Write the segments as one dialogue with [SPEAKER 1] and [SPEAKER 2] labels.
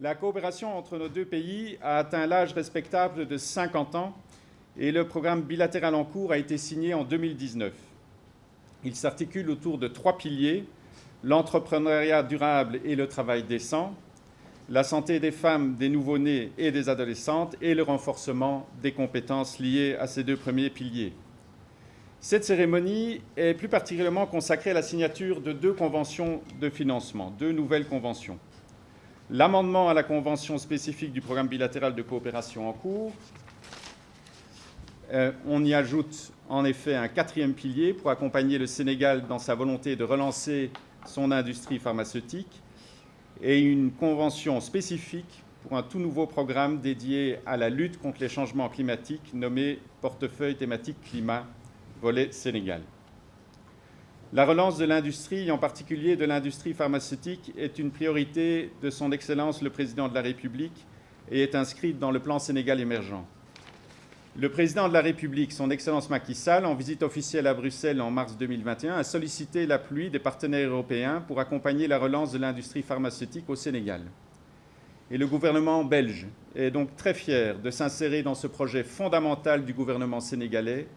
[SPEAKER 1] La coopération entre nos deux pays a atteint l'âge respectable de 50 ans et le programme bilatéral en cours a été signé en 2019. Il s'articule autour de 3 piliers: l'entrepreneuriat durable et le travail décent, la santé des femmes, des nouveau-nés et des adolescentes et le renforcement des compétences liées à ces 2 premiers piliers. Cette cérémonie est plus particulièrement consacrée à la signature de 2 conventions de financement, 2 nouvelles conventions. L'amendement à la convention spécifique du programme bilatéral de coopération en cours. On y ajoute en effet un 4e pilier pour accompagner le Sénégal dans sa volonté de relancer son industrie pharmaceutique et une convention spécifique pour un tout nouveau programme dédié à la lutte contre les changements climatiques nommé Portefeuille thématique climat, volet Sénégal. La relance de l'industrie, en particulier de l'industrie pharmaceutique, est une priorité de son Excellence le Président de la République et est inscrite dans le plan Sénégal émergent. Le Président de la République, son Excellence Macky Sall, en visite officielle à Bruxelles en mars 2021, a sollicité l'appui des partenaires européens pour accompagner la relance de l'industrie pharmaceutique au Sénégal. Et le gouvernement belge est donc très fier de s'insérer dans ce projet fondamental du gouvernement sénégalais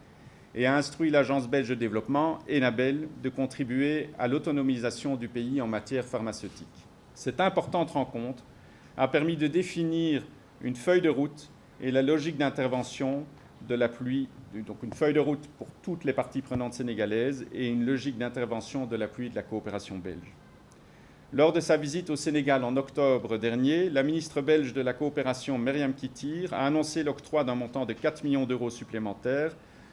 [SPEAKER 1] et a instruit l'Agence belge de développement, ENABEL, de contribuer à l'autonomisation du pays en matière pharmaceutique. Cette importante rencontre a permis de définir une feuille de route et la logique d'intervention de l'appui, donc une feuille de route pour toutes les parties prenantes sénégalaises et une logique d'intervention de l'appui de la coopération belge. Lors de sa visite au Sénégal en octobre dernier, la ministre belge de la coopération, Myriam Kittir, a annoncé l'octroi d'un montant de 4 millions d'euros supplémentaires,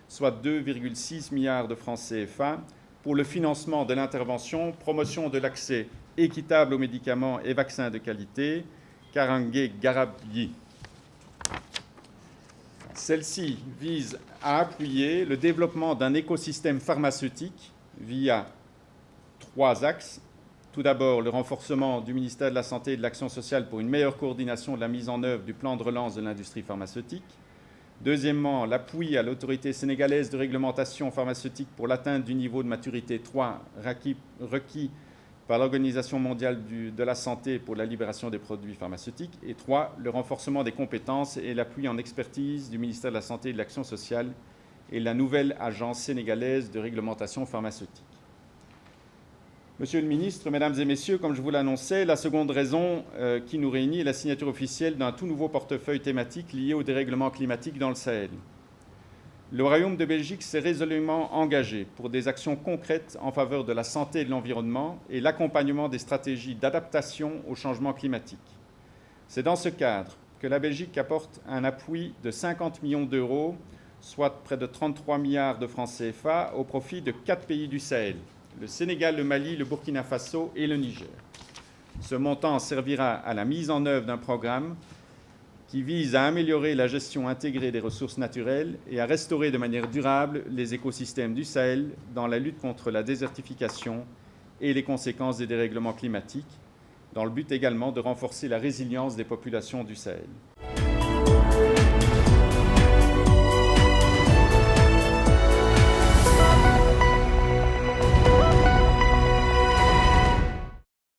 [SPEAKER 1] soit 2,6 milliards de francs CFA, pour le financement de l'intervention promotion de l'accès équitable aux médicaments et vaccins de qualité, Karange Garab-Yi. Celle-ci vise à appuyer le développement d'un écosystème pharmaceutique via 3 axes. Tout d'abord, le renforcement du ministère de la Santé et de l'Action sociale pour une meilleure coordination de la mise en œuvre du plan de relance de l'industrie pharmaceutique. Deuxièmement, l'appui à l'autorité sénégalaise de réglementation pharmaceutique pour l'atteinte du niveau de maturité 3 requis par l'Organisation mondiale de la santé pour la libération des produits pharmaceutiques. Et 3, le renforcement des compétences et l'appui en expertise du ministère de la Santé et de l'Action sociale et la nouvelle agence sénégalaise de réglementation pharmaceutique. Monsieur le ministre, mesdames et messieurs, comme je vous l'annonçais, la seconde raison qui nous réunit est la signature officielle d'un tout nouveau portefeuille thématique lié au dérèglement climatique dans le Sahel. Le Royaume de Belgique s'est résolument engagé pour des actions concrètes en faveur de la santé et de l'environnement et l'accompagnement des stratégies d'adaptation au changement climatique. C'est dans ce cadre que la Belgique apporte un appui de 50 millions d'euros, soit près de 33 milliards de francs CFA, au profit de 4 pays du Sahel: le Sénégal, le Mali, le Burkina Faso et le Niger. Ce montant servira à la mise en œuvre d'un programme qui vise à améliorer la gestion intégrée des ressources naturelles et à restaurer de manière durable les écosystèmes du Sahel dans la lutte contre la désertification et les conséquences des dérèglements climatiques, dans le but également de renforcer la résilience des populations du Sahel.